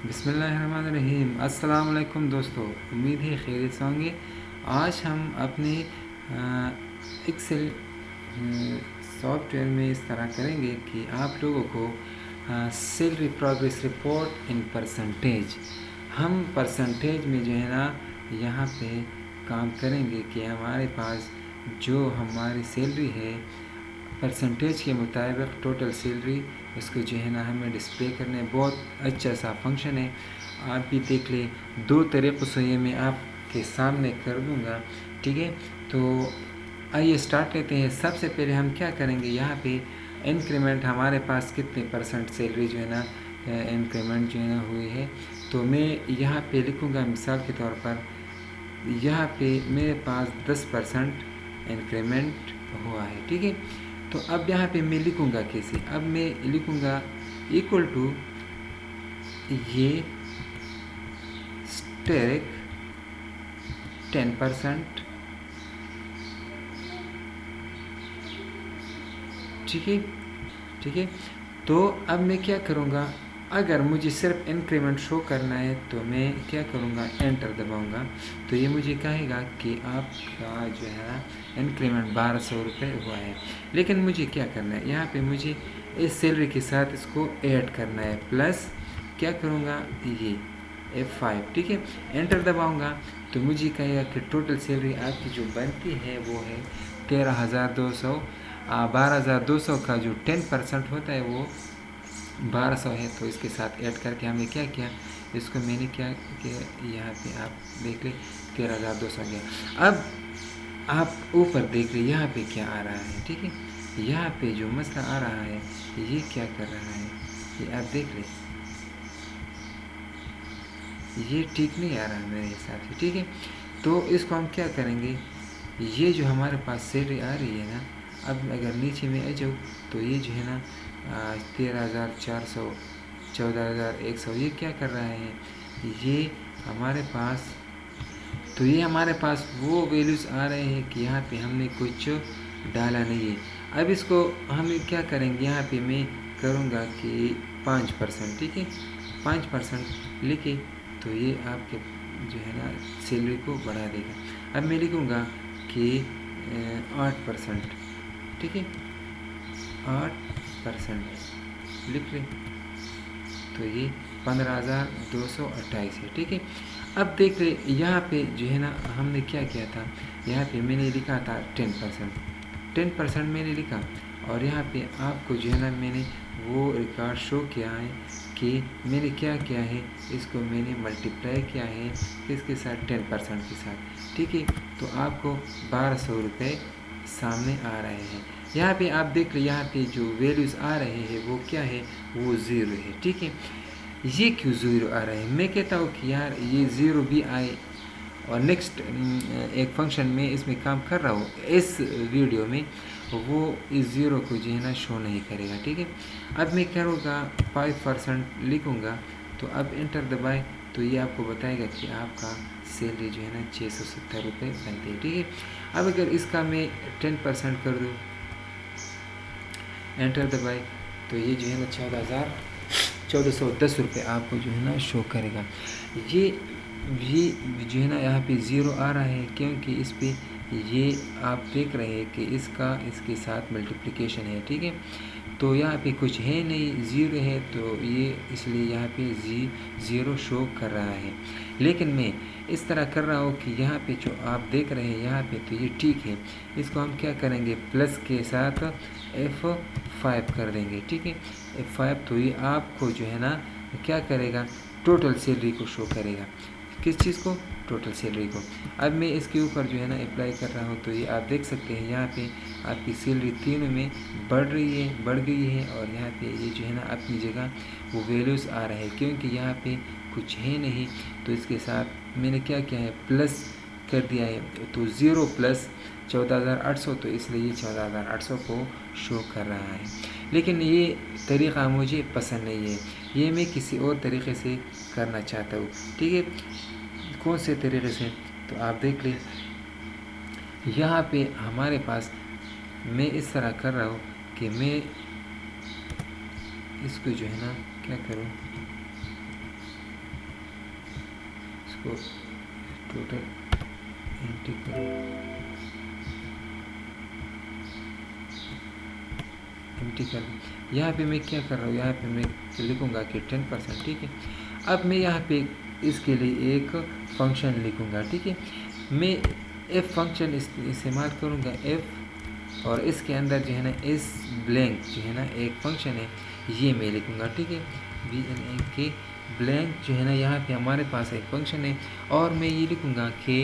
बिस्मिल्लाहिर्रहमानिर्रहीम। अस्सलाम वालेकुम दोस्तों, उम्मीद है खैरियत से होंगे। आज हम अपने एक्सेल सॉफ्टवेयर में इस तरह करेंगे कि आप लोगों को salary progress report in percentage, हम परसेंटेज में जो है ना यहाँ पे काम करेंगे कि हमारे पास जो हमारी सैलरी है परसेंटेज के मुताबिक टोटल सैलरी उसको जो है ना हमें डिस्प्ले करने। बहुत अच्छा सा फंक्शन है, आप भी देख ले। दो तरीक़ों से ये मैं आपके सामने कर दूँगा, ठीक है। तो आइए स्टार्ट लेते हैं। सबसे पहले हम क्या करेंगे, यहाँ पे इंक्रीमेंट हमारे पास कितने परसेंट सैलरी जो है ना इंक्रीमेंट जो है ना हुई है। तो मैं यहाँ पे लिखूँगा मिसाल के तौर पर, यहाँ पे मेरे पास 10% इंक्रीमेंट हुआ है, ठीक है। तो अब यहाँ पे मैं लिखूँगा कैसे, अब मैं लिखूँगा इक्वल टू ये स्टेक 10%, ठीक है, ठीक है। तो अब मैं क्या करूँगा, अगर मुझे सिर्फ इंक्रीमेंट शो करना है तो मैं क्या करूँगा, एंटर दबाऊँगा। तो ये मुझे कहेगा कि आपका जो है ना इंक्रीमेंट 1200 रुपये हुआ है। लेकिन मुझे क्या करना है, यहाँ पे मुझे इस सैलरी के साथ इसको ऐड करना है, प्लस क्या करूँगा, ये F5, ठीक है। एंटर दबाऊँगा तो मुझे कहेगा कि टोटल सैलरी आपकी जो बनती है वो है 13,200। 12,200 का जो 10% होता है वो 1200 है। तो इसके साथ ऐड करके हमने क्या किया, इसको मैंने क्या किया, यहाँ पे आप देख ले 13,200 गया। अब आप ऊपर देख ले यहाँ पे क्या आ रहा है, ठीक है। यहाँ पे जो मसला आ रहा है ये क्या कर रहा है, ये आप देख ले, ये ठीक नहीं आ रहा मेरे हिसाब से, ठीक है। तो इसको हम क्या करेंगे, ये जो हमारे पास सैलरी आ रही है ना, अब अगर नीचे में आ जाओ तो ये जो है ना 13,400, 14,100, ये क्या कर रहा है, ये हमारे पास, तो ये हमारे पास वो वैल्यूज़ आ रहे हैं कि यहाँ पे हमने कुछ डाला नहीं है। अब इसको हम क्या करेंगे, यहाँ पे मैं करूँगा कि 5%, ठीक है, 5% लिखे तो ये आपके जो है ना सैलरी को बढ़ा देगा। अब मैं लिखूँगा कि 8%, ठीक है, 8% लिख लें तो ये 15,228 है, ठीक है। अब देख रहे यहाँ पे जो है ना हमने क्या किया था, यहाँ पे मैंने लिखा था 10% मैंने लिखा, और यहाँ पे आपको जो है ना मैंने वो रिकॉर्ड शो किया है कि मैंने क्या किया है, इसको मैंने मल्टीप्लाई किया है किसके साथ, 10% के साथ, ठीक है। तो आपको 1200 रुपये सामने आ रहे हैं। यहाँ पे आप देख रहे, यहाँ पे जो वैल्यूज़ आ रहे हैं वो क्या है, वो ज़ीरो है, ठीक है। ये क्यों ज़ीरो आ रहा है, मैं कहता हूँ कि यार ये ज़ीरो भी आए, और नेक्स्ट एक फंक्शन में इसमें काम कर रहा हूँ इस वीडियो में, वो इस ज़ीरो को जो है ना शो नहीं करेगा, ठीक है। अब मैं करूँगा 5% लिखूँगा, तो अब एंटर दबाए तो ये आपको बताएगा कि आपका सैलरी जो है ना 670 रुपये बनते हैं, ठीक है। अब अगर इसका मैं 10% कर दूँ, एंटर दबाए तो ये जो है ना 1410 रुपये आपको जो है ना शो करेगा। ये जो है ना यहाँ पे ज़ीरो आ रहा है क्योंकि इस पे ये आप देख रहे हैं कि इसका इसके साथ मल्टीप्लिकेशन है, ठीक है। तो यहाँ पे कुछ है नहीं, ज़ीरो है, तो ये इसलिए यहाँ पे ज़ीरो शो कर रहा है। लेकिन मैं इस तरह कर रहा हूँ कि यहाँ पे जो आप देख रहे हैं यहाँ पे, तो ये ठीक है। इसको हम क्या करेंगे, प्लस के साथ F5 कर देंगे, ठीक है, F5। तो ये आपको जो है ना क्या करेगा, टोटल सैलरी को शो करेगा। किस चीज़ को, टोटल सैलरी को। अब मैं इसके ऊपर जो है ना अप्लाई कर रहा हूँ, तो ये आप देख सकते हैं यहाँ पे आपकी सैलरी तीनों में बढ़ गई है, और यहाँ पे ये जो है ना अपनी जगह वो वैल्यूज़ आ रहे हैं क्योंकि यहाँ पे कुछ है नहीं। तो इसके साथ मैंने क्या किया है, प्लस कर दिया है, तो 0 प्लस 14,800, तो इसलिए ये 14,800 को शो कर रहा है। लेकिन ये तरीक़ा मुझे पसंद नहीं है, ये मैं किसी और तरीक़े से करना चाहता हूँ, ठीक है। कौन से तरीक़े से, तो आप देख लें यहाँ पे हमारे पास, मैं इस तरह कर रहा हूँ कि मैं इसको जो है ना क्या करूँ, इसको टोटल इंटीग्रल यहाँ पे मैं क्या कर रहा हूँ, यहाँ पे मैं लिखूँगा कि 10%, ठीक है। अब मैं यहाँ पे इसके लिए एक फंक्शन लिखूँगा, ठीक है। मैं एफ फंक्शन इस्तेमाल करूँगा, एफ, और इसके अंदर जो है ना इस ब्लैंक जो है ना एक फंक्शन है, ये मैं लिखूँगा, ठीक है। BLANK ब्लैंक जो है ना, यहाँ पे हमारे पास एक फंक्शन है, और मैं ये लिखूँगा कि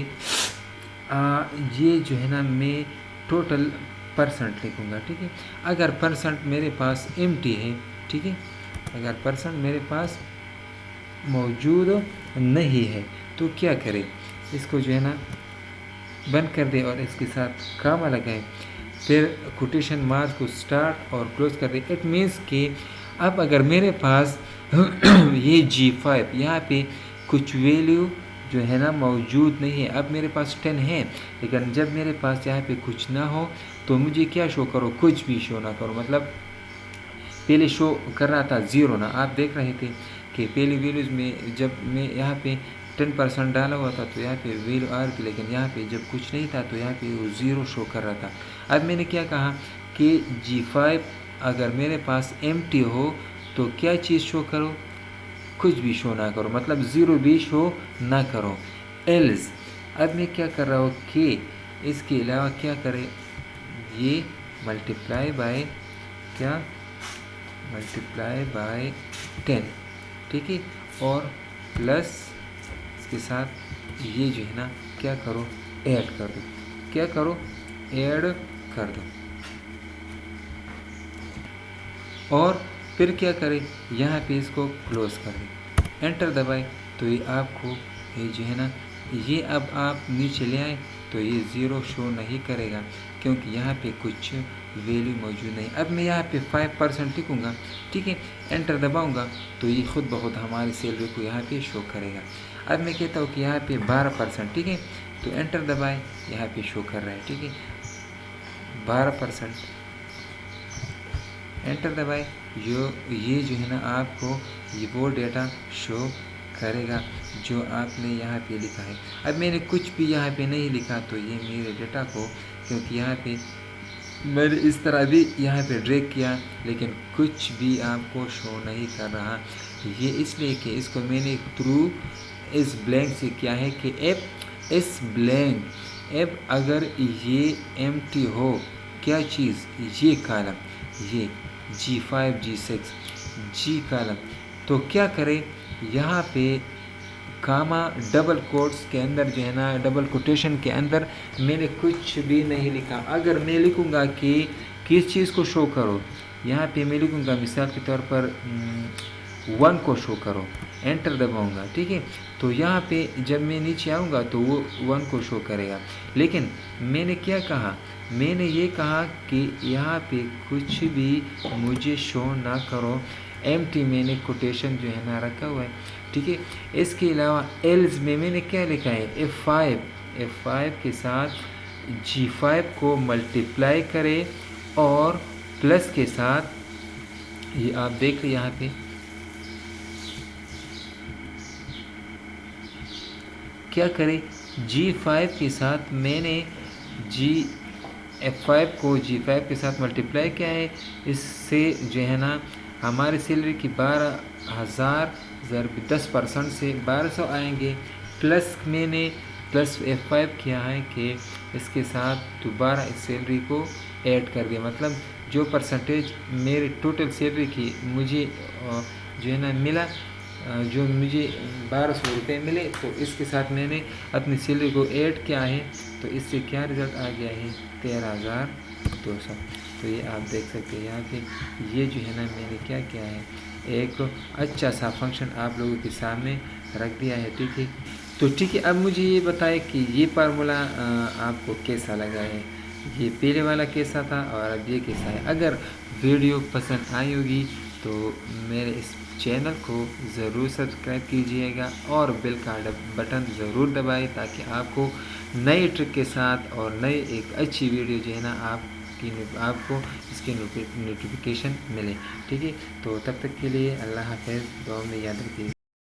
ये जो है ना मैं टोटल परसेंट लिखूँगा, ठीक है। अगर परसेंट मेरे पास एम्प्टी है, ठीक है, अगर परसेंट मेरे पास मौजूद नहीं है तो क्या करें, इसको जो है ना बंद कर दे और इसके साथ कामा लगाएं, फिर कोटेशन मार्क को स्टार्ट और क्लोज कर दे। इट मीन्स कि अब अगर मेरे पास ये G5 यहाँ पे कुछ वैल्यू जो है ना मौजूद नहीं है, अब मेरे पास 10 है, लेकिन जब मेरे पास यहाँ पे कुछ ना हो तो मुझे क्या शो करो, कुछ भी शो ना करो। मतलब पहले शो कर रहा था 0 ना, आप देख रहे थे कि पहली वैल्यूज़ में जब मैं यहाँ पे 10% डाला हुआ था तो यहाँ पे वैल्यू आ रही थी, लेकिन यहाँ पे जब कुछ नहीं था तो यहाँ पे वो 0 शो कर रहा था। अब मैंने क्या कहा कि G5 अगर मेरे पास एम्प्टी हो तो क्या चीज़ शो करो, कुछ भी शो ना करो, मतलब 0 भी शो ना करो। एल्स अब मैं क्या कर रहा हूँ कि इसके अलावा क्या करें, ये मल्टीप्लाई बाय क्या, मल्टीप्लाई बाय 10, ठीक है, और प्लस इसके साथ ये जो है ना क्या करो, ऐड कर दो, क्या करो, ऐड कर दो, और फिर क्या करें, यहाँ पे इसको क्लोज कर दें, एंटर दबाए तो ये आपको ये जो है ना ये अब आप नीचे ले आए तो ये 0 शो नहीं करेगा क्योंकि यहाँ पे कुछ वैल्यू मौजूद नहीं। अब मैं यहाँ पे 5% लिखूँगा, ठीक है, एंटर दबाऊँगा तो ये खुद ब खुद हमारी सैलरी को यहाँ पे शो करेगा। अब मैं कहता हूँ कि यहाँ पे 12%, ठीक है, तो एंटर दबाए, यहाँ पे शो कर रहा है, ठीक है, 12%, एंटर दबाए, ये जो है ना आपको ये वो डेटा शो करेगा जो आपने यहाँ पे लिखा है। अब मैंने कुछ भी यहाँ पे नहीं लिखा तो ये मेरे डेटा को, क्योंकि यहाँ पे मैंने इस तरह भी यहाँ पे ड्रैग किया लेकिन कुछ भी आपको शो नहीं कर रहा, ये इसलिए कि इसको मैंने थ्रू इस ब्लैंक से किया है कि एफ इस ब्लैंक, एफ अगर ये एम्प्टी हो, क्या चीज़, ये कॉलम, ये G5 G6 G कॉलम, तो क्या करें, यहाँ पे कामा डबल कोट्स के अंदर जो है ना डबल कोटेशन के अंदर मैंने कुछ भी नहीं लिखा। अगर मैं लिखूँगा कि किस चीज़ को शो करो, यहाँ पे मैं लिखूँगा मिसाल के तौर पर 1 को शो करो, एंटर दबाऊँगा, ठीक है, तो यहाँ पे जब मैं नीचे आऊँगा तो वो 1 को शो करेगा। लेकिन मैंने क्या कहा, मैंने ये कहा कि यहाँ पे कुछ भी मुझे शो ना करो, एम्प्टी मैंने कोटेशन जो है ना रखा हुआ है, ठीक है। इसके अलावा एल्स में मैंने क्या लिखा है, F5 के साथ G5 को मल्टीप्लाई करें और प्लस के साथ ये आप देख रहे यहाँ पे क्या करें, G5 के साथ मैंने F5 को G5 के साथ मल्टीप्लाई किया है, इससे जो है ना हमारी सैलरी की 12,000 ज़रब 10% से 1200 आएंगे, प्लस मैंने प्लस F5 किया है कि इसके साथ दोबारा इस सैलरी को ऐड कर दिया, मतलब जो परसेंटेज मेरे टोटल सैलरी की मुझे जो है ना मिला, जो मुझे 1200 रुपये मिले, तो इसके साथ मैंने अपनी सैलरी को ऐड किया है, तो इससे क्या रिज़ल्ट आ गया है, 13,200। तो ये आप देख सकते हैं यहाँ पे ये जो है ना मैंने क्या किया है, एक अच्छा सा फंक्शन आप लोगों के सामने रख दिया है, ठीक है। तो ठीक है, अब मुझे ये बताएं कि ये फार्मूला आपको कैसा लगा है, ये पहले वाला कैसा था और अब ये कैसा है। अगर वीडियो पसंद आई होगी तो मेरे इस चैनल को ज़रूर सब्सक्राइब कीजिएगा और बेल का बटन ज़रूर दबाएं ताकि आपको नई ट्रिक के साथ और नई एक अच्छी वीडियो जो है ना आपको इसकी नोटिफिकेशन मिले, ठीक है। तो तब तक के लिए अल्लाह हाफ़िज़, दुआ में याद रखिए।